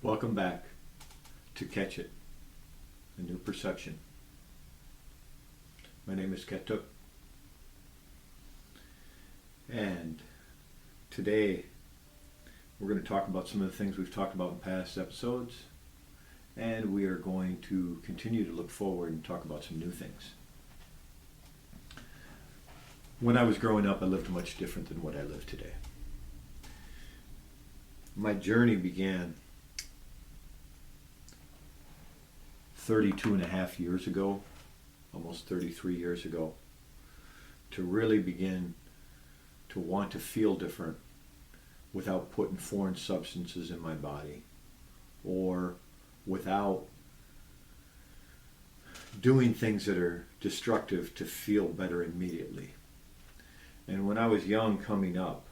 Welcome back to Catch It, a new perception. My name is Ketuk, and today we're going to talk about some of the things we've talked about in past episodes, and we are going to continue to look forward and talk about some new things. When I was growing up, I lived much different than what I live today. My journey began 32 and a half years ago, almost 33 years ago, to really begin to want to feel different without putting foreign substances in my body or without doing things that are destructive to feel better immediately. And when I was young coming up,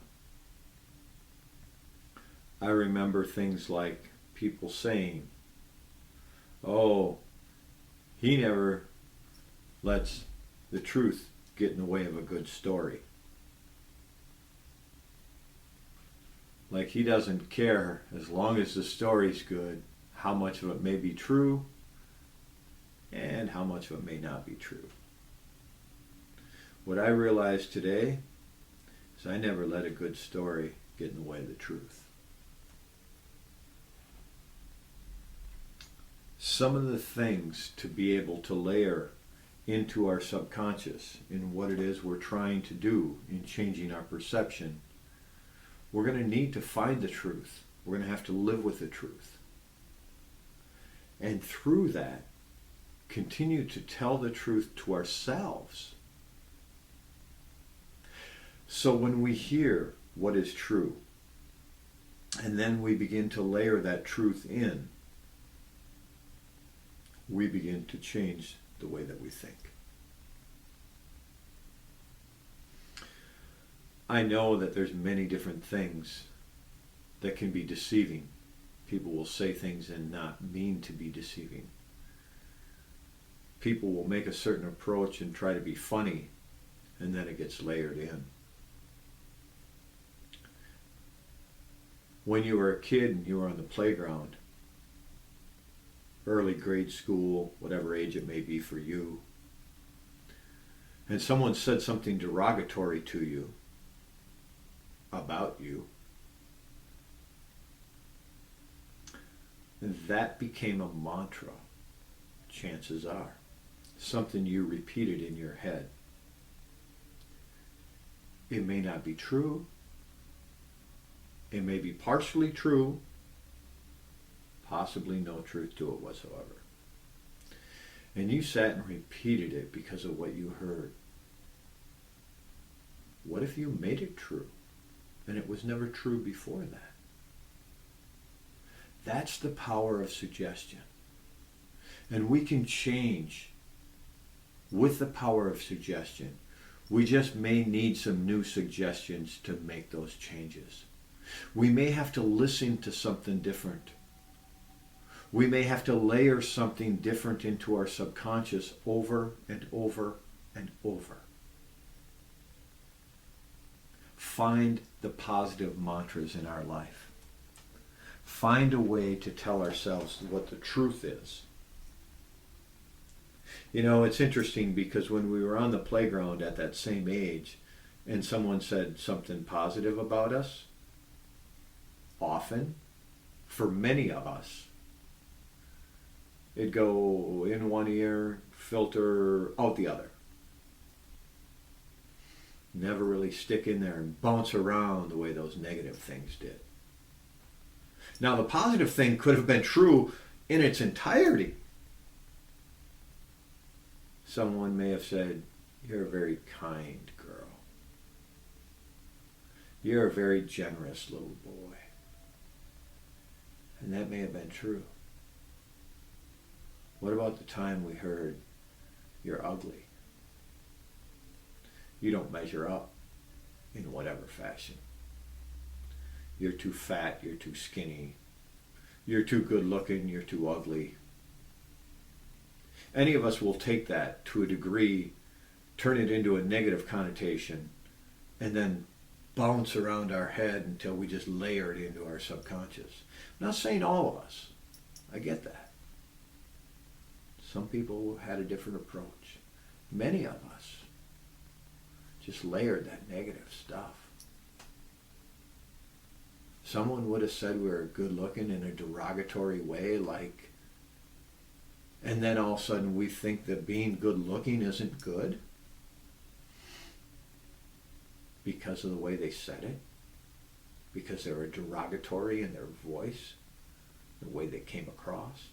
I remember things like people saying, "Oh, he never lets the truth get in the way of a good story. Like he doesn't care as long as the story's good, how much of it may be true and how much of it may not be true." What I realize today is I never let a good story get in the way of the truth. Some of the things to be able to layer into our subconscious in what it is we're trying to do in changing our perception, we're going to need to find the truth. We're going to have to live with the truth. And through that, continue to tell the truth to ourselves. So when we hear what is true, and then we begin to layer that truth in, we begin to change the way that we think. I know that there's many different things that can be deceiving. People will say things and not mean to be deceiving. People will make a certain approach and try to be funny, and then it gets layered in. When you were a kid and you were on the playground, early grade school, whatever age it may be for you, and someone said something derogatory to you, about you, that became a mantra, chances are. Something you repeated in your head. It may not be true. It may be partially true. Possibly no truth to it whatsoever. And you sat and repeated it because of what you heard. What if you made it true and it was never true before that? That's the power of suggestion. And we can change with the power of suggestion. We just may need some new suggestions to make those changes. We may have to listen to something different. We may have to layer something different into our subconscious over and over and over. Find the positive mantras in our life. Find a way to tell ourselves what the truth is. You know, it's interesting because when we were on the playground at that same age and someone said something positive about us, often, for many of us, it'd go in one ear, filter out the other. Never really stick in there and bounce around the way those negative things did. Now, the positive thing could have been true in its entirety. Someone may have said, "You're a very kind girl. You're a very generous little boy." And that may have been true. What about the time we heard, "You're ugly. You don't measure up in whatever fashion. You're too fat, you're too skinny. You're too good looking, you're too ugly." Any of us will take that to a degree, turn it into a negative connotation, and then bounce around our head until we just layer it into our subconscious. I'm not saying all of us. I get that. Some people had a different approach. Many of us just layered that negative stuff. Someone would have said we were good looking in a derogatory way, like, and then all of a sudden we think that being good looking isn't good because of the way they said it, because they were derogatory in their voice, the way they came across.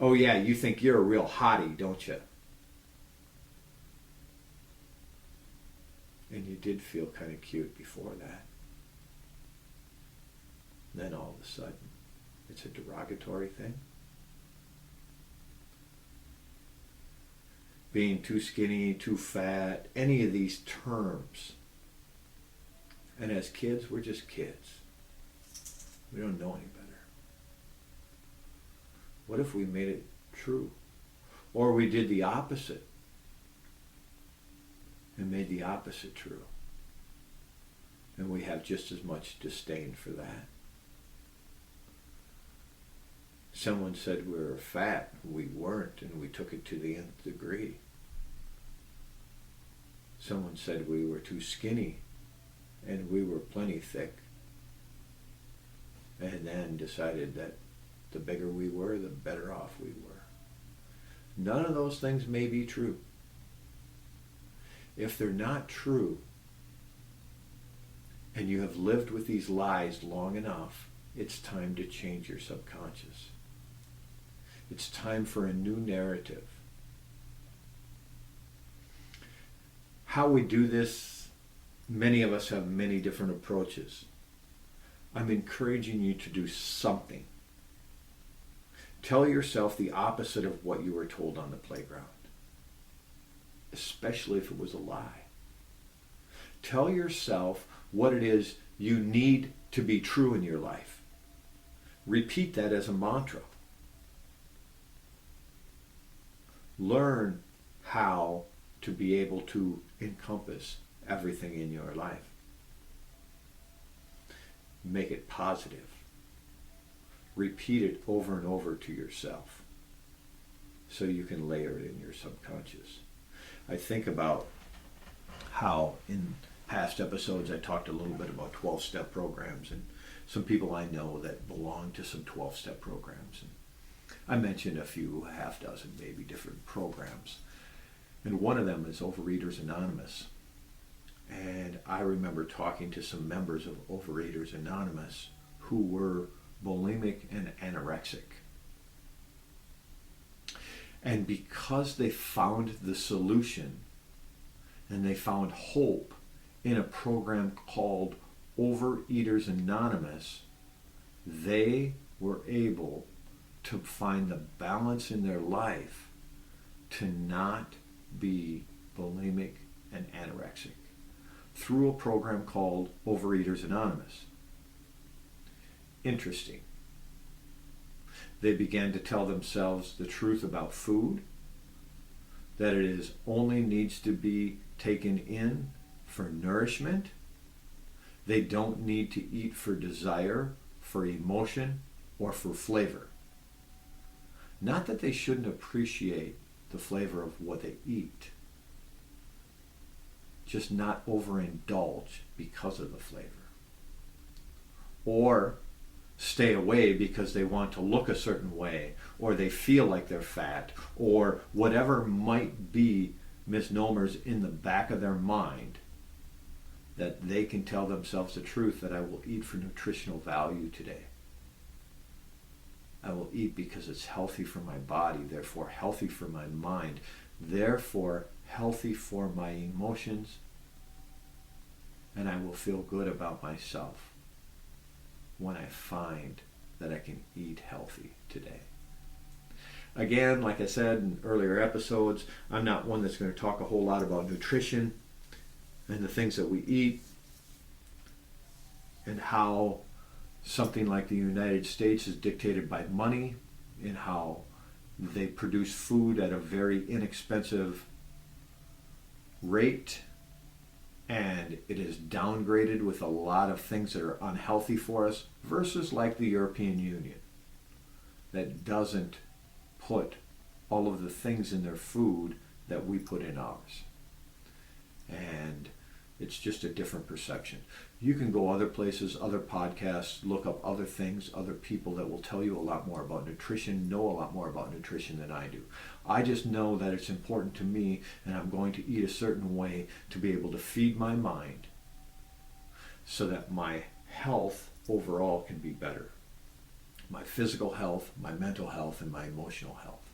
Oh yeah, you think you're a real hottie, don't you? And you did feel kind of cute before that. Then all of a sudden, it's a derogatory thing. Being too skinny, too fat, any of these terms. And as kids, we're just kids. We don't know any better. What if we made it true? Or we did the opposite and made the opposite true. And we have just as much disdain for that. Someone said we were fat, we weren't, and we took it to the nth degree. Someone said we were too skinny, and we were plenty thick. And then decided that the bigger we were, the better off we were. None of those things may be true. If they're not true, and you have lived with these lies long enough, it's time to change your subconscious. It's time for a new narrative. How we do this, many of us have many different approaches. I'm encouraging you to do something. Tell yourself the opposite of what you were told on the playground, especially if it was a lie. Tell yourself what it is you need to be true in your life. Repeat that as a mantra. Learn how to be able to encompass everything in your life. Make it positive. Repeat it over and over to yourself so you can layer it in your subconscious. I think about how in past episodes I talked a little bit about 12-step programs, and some people I know that belong to some 12-step programs. And I mentioned a few, half dozen maybe, different programs. And one of them is Overeaters Anonymous. And I remember talking to some members of Overeaters Anonymous who were bulimic and anorexic. And because they found the solution and they found hope in a program called Overeaters Anonymous, they were able to find the balance in their life to not be bulimic and anorexic through a program called Overeaters Anonymous. Interesting. They began to tell themselves the truth about food, that it is only needs to be taken in for nourishment. They don't need to eat for desire, for emotion, or for flavor. Not that they shouldn't appreciate the flavor of what they eat, just not overindulge because of the flavor. Or stay away because they want to look a certain way, or they feel like they're fat, or whatever might be misnomers in the back of their mind, that they can tell themselves the truth that I will eat for nutritional value today. I will eat because it's healthy for my body, therefore healthy for my mind, therefore healthy for my emotions, and I will feel good about myself when I find that I can eat healthy today. Again, like I said in earlier episodes, I'm not one that's going to talk a whole lot about nutrition and the things that we eat and how something like the United States is dictated by money and how they produce food at a very inexpensive rate and it is downgraded with a lot of things that are unhealthy for us, versus like the European Union that doesn't put all of the things in their food that we put in ours. And it's just a different perception. You can go other places, other podcasts, look up other things, other people that will tell you a lot more about nutrition, know a lot more about nutrition than I do. I just know that it's important to me, and I'm going to eat a certain way to be able to feed my mind so that my health overall can be better. My physical health, my mental health, and my emotional health.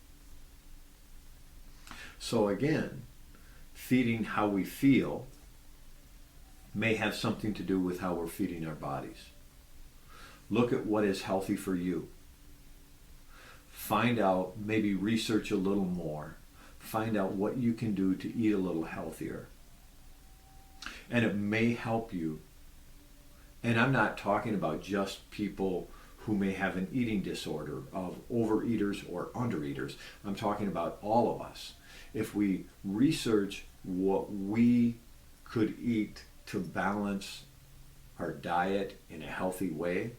So again, feeding how we feel may have something to do with how we're feeding our bodies. Look at what is healthy for you. Find out, maybe research a little more. Find out what you can do to eat a little healthier. And it may help you. And I'm not talking about just people who may have an eating disorder of overeaters or undereaters. I'm talking about all of us. If we research what we could eat to balance our diet in a healthy way,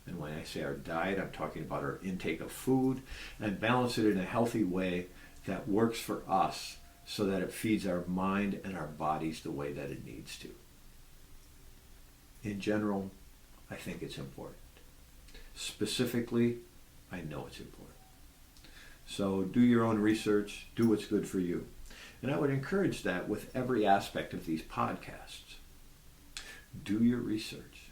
and when I say our diet, I'm talking about our intake of food, and balance it in a healthy way that works for us so that it feeds our mind and our bodies the way that it needs to. In general, I think it's important. Specifically, I know it's important. So do your own research, do what's good for you. And I would encourage that with every aspect of these podcasts. Do your research.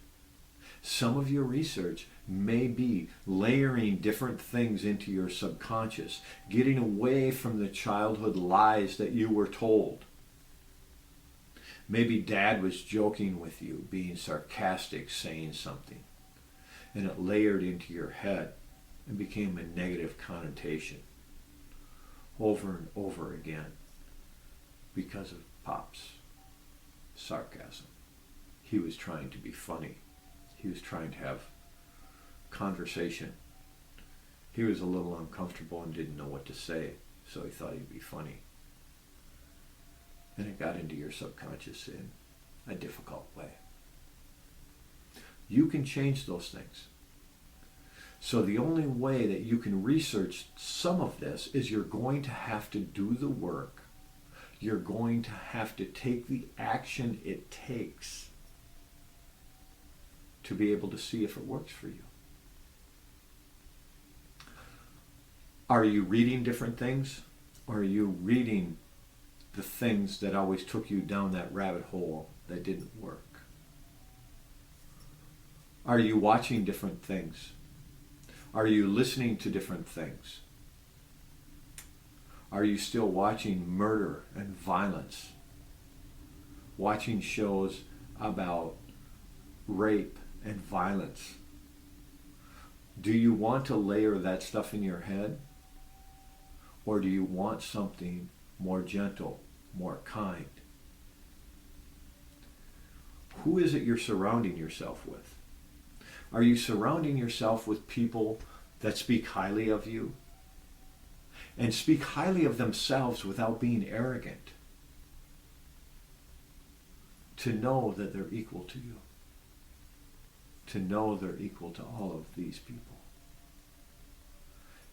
Some of your research may be layering different things into your subconscious, getting away from the childhood lies that you were told. Maybe dad was joking with you, being sarcastic, saying something, and it layered into your head and became a negative connotation over and over again because of Pop's sarcasm. He was trying to be funny. He was trying to have conversation. He was a little uncomfortable and didn't know what to say, so he thought he'd be funny. And it got into your subconscious in a difficult way. You can change those things. So the only way that you can research some of this is you're going to have to do the work. You're going to have to take the action it takes to be able to see if it works for you. Are you reading different things? Or are you reading the things that always took you down that rabbit hole that didn't work? Are you watching different things? Are you listening to different things? Are you still watching murder and violence? Watching shows about rape and violence? Do you want to layer that stuff in your head? Or do you want something more gentle, more kind? Who is it you're surrounding yourself with? Are you surrounding yourself with people that speak highly of you? And speak highly of themselves without being arrogant? To know that they're equal to you. To know they're equal to all of these people.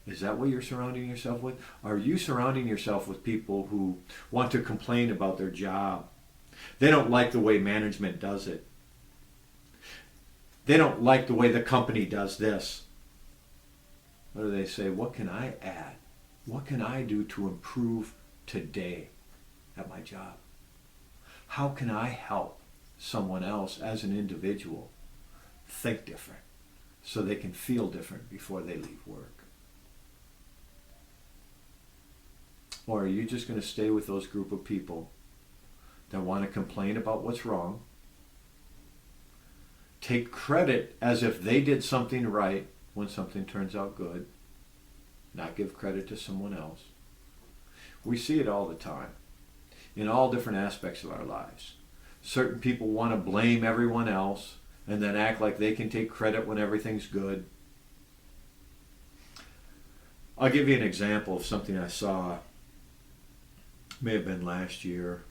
Is that what you're surrounding yourself with? Are you surrounding yourself with people who want to complain about their job? They don't like the way management does it. They don't like the way the company does this. What do they say? What can I add? What can I do to improve today at my job? How can I help someone else as an individual think different so they can feel different before they leave work? Or are you just going to stay with those group of people that want to complain about what's wrong, take credit as if they did something right when something turns out good, not give credit to someone else? We see it all the time in all different aspects of our lives. Certain people want to blame everyone else and then act like they can take credit when everything's good. I'll give you an example of something I saw, may have been last year.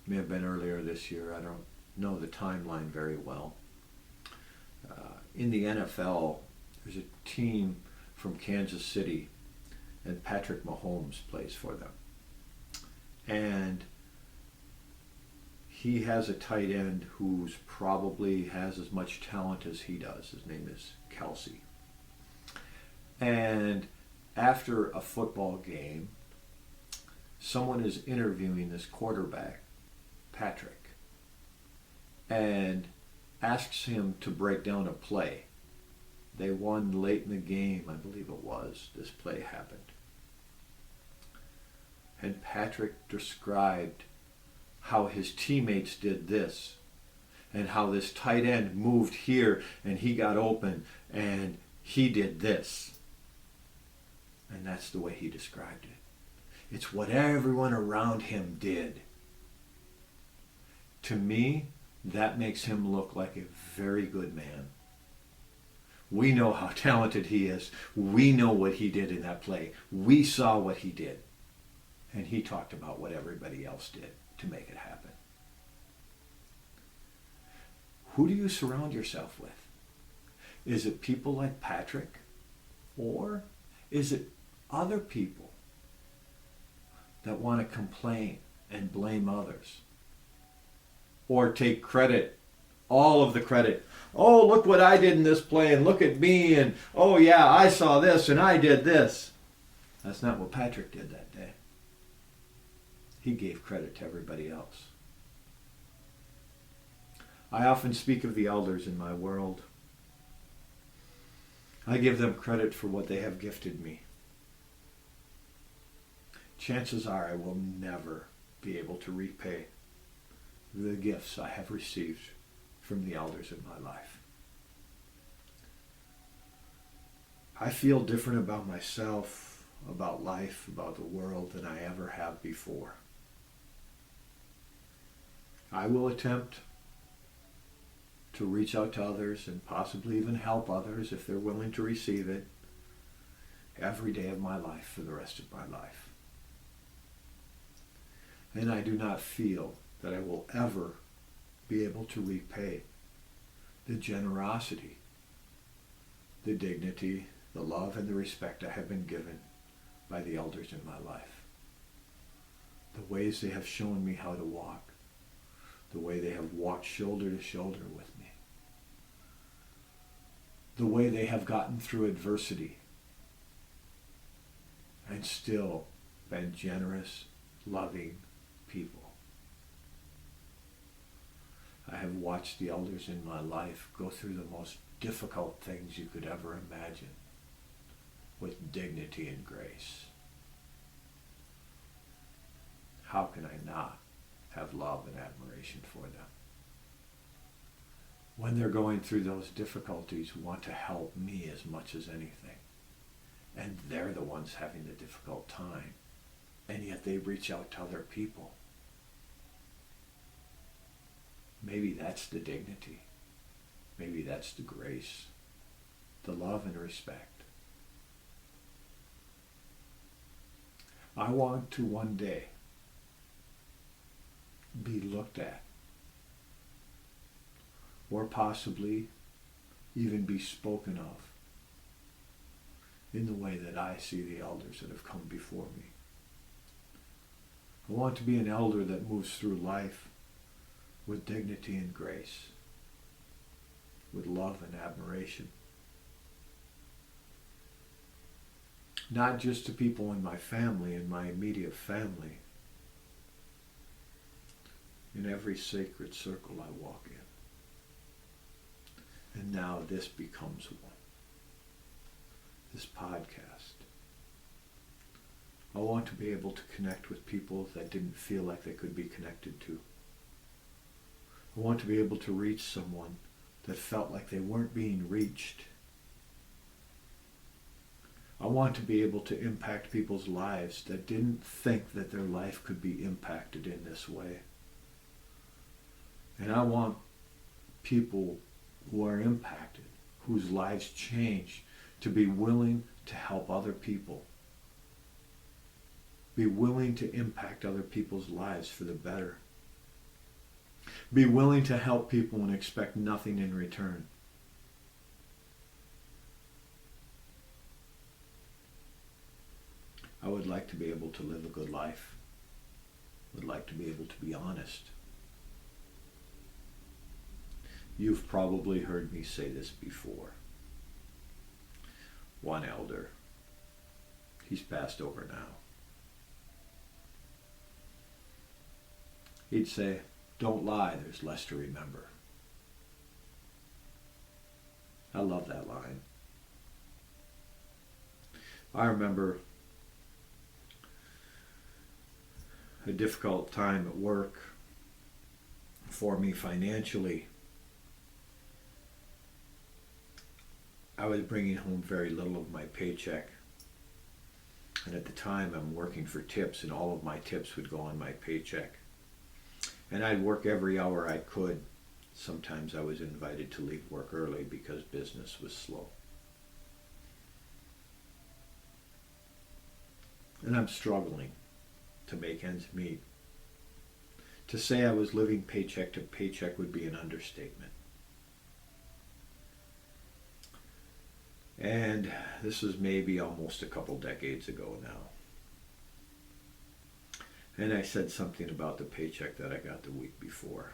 May have been earlier this year. I don't know the timeline very well. In the NFL, there's a team from Kansas City, and Patrick Mahomes plays for them. And he has a tight end who's probably has as much talent as he does. His name is Kelsey. And after a football game, someone is interviewing this quarterback, Patrick, and asks him to break down a play. They won late in the game, I believe it was. This play happened. And Patrick described how his teammates did this and how this tight end moved here and he got open and he did this. And that's the way he described it. It's what everyone around him did. To me, that makes him look like a very good man. We know how talented he is. We know what he did in that play. We saw what he did. And he talked about what everybody else did to make it happen. Who do you surround yourself with? Is it people like Patrick? Or is it other people that want to complain and blame others? Or take credit, all of the credit. Oh, look what I did in this play, and look at me, and oh yeah, I saw this, and I did this. That's not what Patrick did that day. He gave credit to everybody else. I often speak of the elders in my world. I give them credit for what they have gifted me. Chances are I will never be able to repay the gifts I have received from the elders in my life. I feel different about myself, about life, about the world than I ever have before. I will attempt to reach out to others and possibly even help others if they're willing to receive it every day of my life for the rest of my life. And I do not feel that I will ever be able to repay the generosity, the dignity, the love, and the respect I have been given by the elders in my life. The ways they have shown me how to walk, the way they have walked shoulder to shoulder with me, the way they have gotten through adversity and still been generous, loving people. I have watched the elders in my life go through the most difficult things you could ever imagine with dignity and grace. How can I not have love and admiration for them? When they're going through those difficulties, want to help me as much as anything. And they're the ones having the difficult time. And yet they reach out to other people. Maybe that's the dignity. Maybe that's the grace, the love and respect. I want to one day be looked at, or possibly even be spoken of in the way that I see the elders that have come before me. I want to be an elder that moves through life with dignity and grace, with love and admiration. Not just to people in my family, in my immediate family, in every sacred circle I walk in. And now this becomes one. This podcast. I want to be able to connect with people that didn't feel like they could be connected to. I want to be able to reach someone that felt like they weren't being reached. I want to be able to impact people's lives that didn't think that their life could be impacted in this way. And I want people who are impacted, whose lives change, to be willing to help other people. Be willing to impact other people's lives for the better. Be willing to help people and expect nothing in return. I would like to be able to live a good life. Would like to be able to be honest. You've probably heard me say this before. One elder, he's passed over now. He'd say, "Don't lie, there's less to remember." I love that line. I remember a difficult time at work for me financially. I was bringing home very little of my paycheck. And at the time, I'm working for tips, and all of my tips would go on my paycheck. And I'd work every hour I could. Sometimes I was invited to leave work early because business was slow. And I'm struggling to make ends meet. To say I was living paycheck to paycheck would be an understatement. And this was maybe almost a couple decades ago now. And I said something about the paycheck that I got the week before.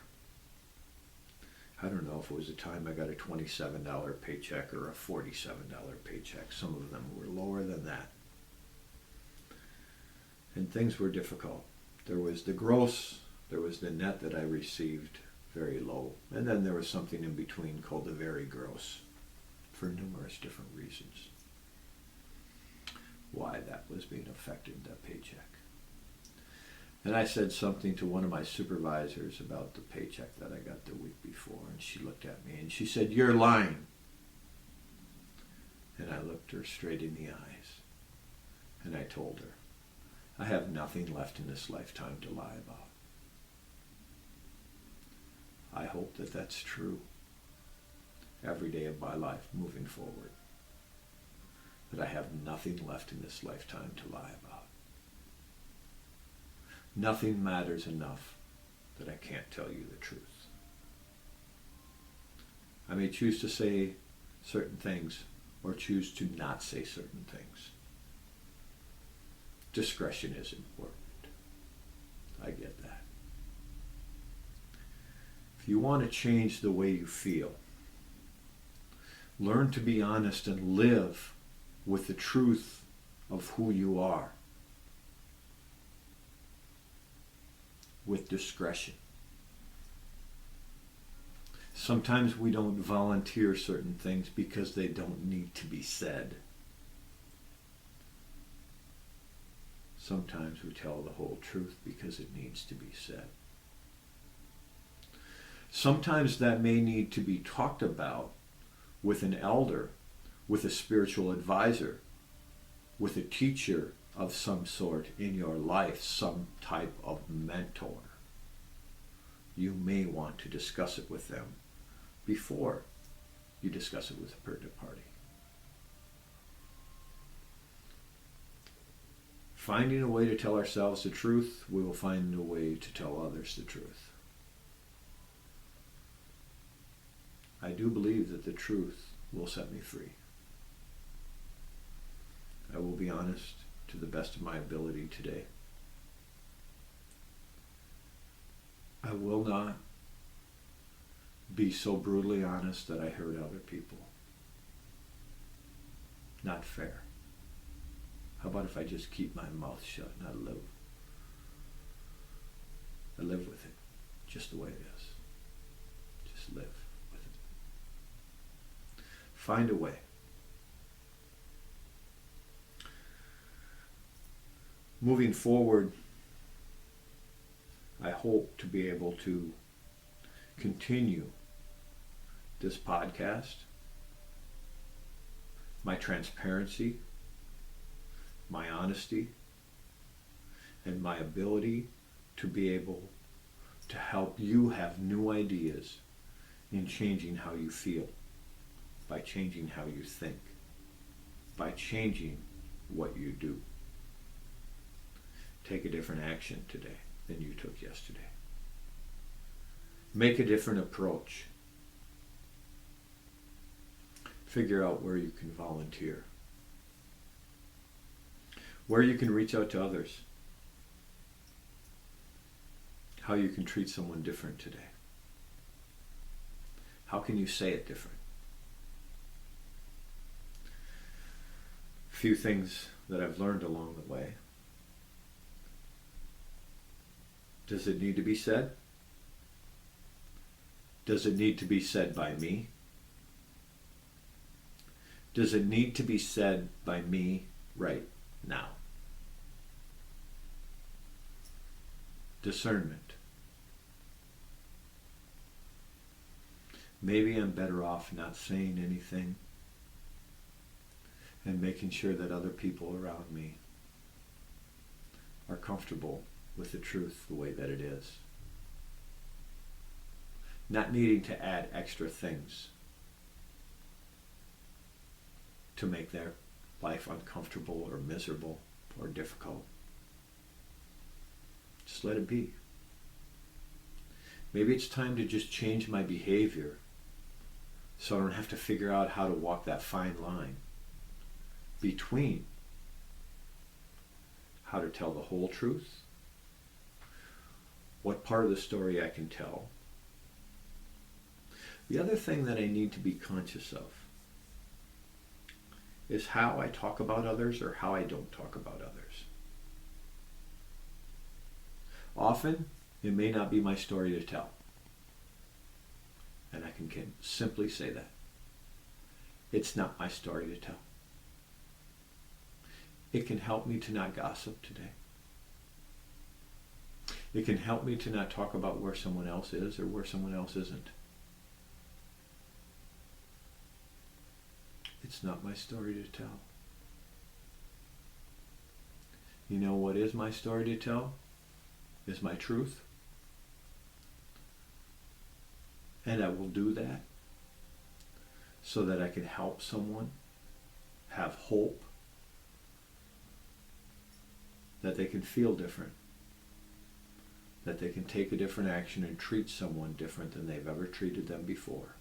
I don't know if it was the time I got a $27 paycheck or a $47 paycheck. Some of them were lower than that. And things were difficult. There was the gross, there was the net that I received, very low. And then there was something in between called the very gross, for numerous different reasons why that was being affected, that paycheck. And I said something to one of my supervisors about the paycheck that I got the week before, and she looked at me and she said, "You're lying." And I looked her straight in the eyes and I told her, I have nothing left in this lifetime to lie about. I hope that that's true every day of my life moving forward. That I have nothing left in this lifetime to lie about. Nothing matters enough that I can't tell you the truth. I may choose to say certain things or choose to not say certain things. Discretion is important. I get that. If you want to change the way you feel, learn to be honest and live with the truth of who you are, with discretion. Sometimes we don't volunteer certain things because they don't need to be said. Sometimes we tell the whole truth because it needs to be said. Sometimes that may need to be talked about with an elder, with a spiritual advisor, with a teacher of some sort in your life, some type of mentor. You may want to discuss it with them before you discuss it with a third party. Finding a way to tell ourselves the truth, we will find a way to tell others the truth. I do believe that the truth will set me free. I will be honest to the best of my ability today. I will not be so brutally honest that I hurt other people. Not fair. How about if I just keep my mouth shut and I live with it just the way it is. Just live with it. Find a way. Moving forward, I hope to be able to continue this podcast, my transparency, my honesty, and my ability to be able to help you have new ideas in changing how you feel, by changing how you think, by changing what you do. Take a different action today than you took yesterday. Make a different approach. Figure out where you can volunteer, where you can reach out to others, how you can treat someone different today. How can you say it different? A few things that I've learned along the way. Does it need to be said? Does it need to be said by me? Does it need to be said by me right now? Discernment. Maybe I'm better off not saying anything and making sure that other people around me are comfortable with the truth the way that it is. Not needing to add extra things to make their life uncomfortable or miserable or difficult. Just let it be. Maybe it's time to just change my behavior so I don't have to figure out how to walk that fine line between how to tell the whole truth, what part of the story I can tell. The other thing that I need to be conscious of is how I talk about others or how I don't talk about others. Often, it may not be my story to tell. And I can simply say that. It's not my story to tell. It can help me to not gossip today. It can help me to not talk about where someone else is or where someone else isn't. It's not my story to tell. You know what is my story to tell? Is my truth. And I will do that so that I can help someone have hope that they can feel different, that they can take a different action and treat someone different than they've ever treated them before.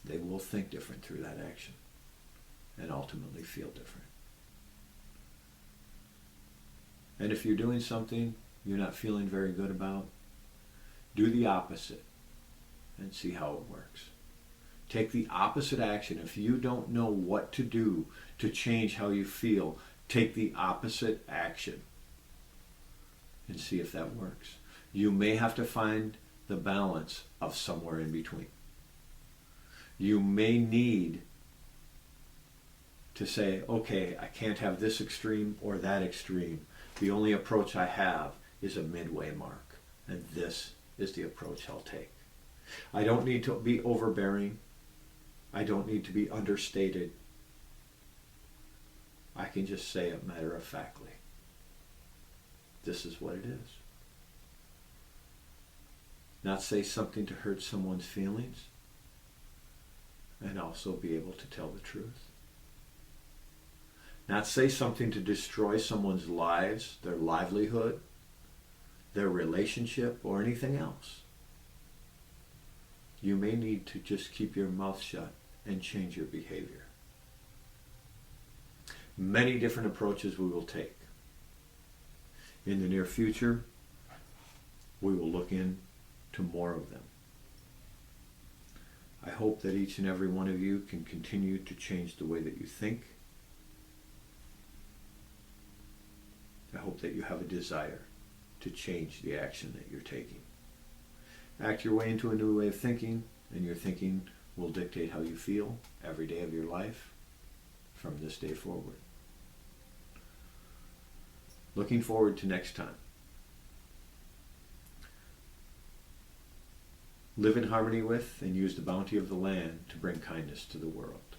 They will think different through that action and ultimately feel different. And if you're doing something you're not feeling very good about, do the opposite and see how it works. Take the opposite action. If you don't know what to do to change how you feel, take the opposite action and see if that works. You may have to find the balance of somewhere in between. You may need to say, okay, I can't have this extreme or that extreme. The only approach I have is a midway mark, and this is the approach I'll take. I don't need to be overbearing. I don't need to be understated. I can just say it matter-of-factly. This is what it is. Not say something to hurt someone's feelings, and also be able to tell the truth. Not say something to destroy someone's lives, their livelihood, their relationship, or anything else. You may need to just keep your mouth shut and change your behavior. Many different approaches we will take. In the near future, we will look into more of them. I hope that each and every one of you can continue to change the way that you think. I hope that you have a desire to change the action that you're taking. Act your way into a new way of thinking, and your thinking will dictate how you feel every day of your life from this day forward. Looking forward to next time. Live in harmony with and use the bounty of the land to bring kindness to the world.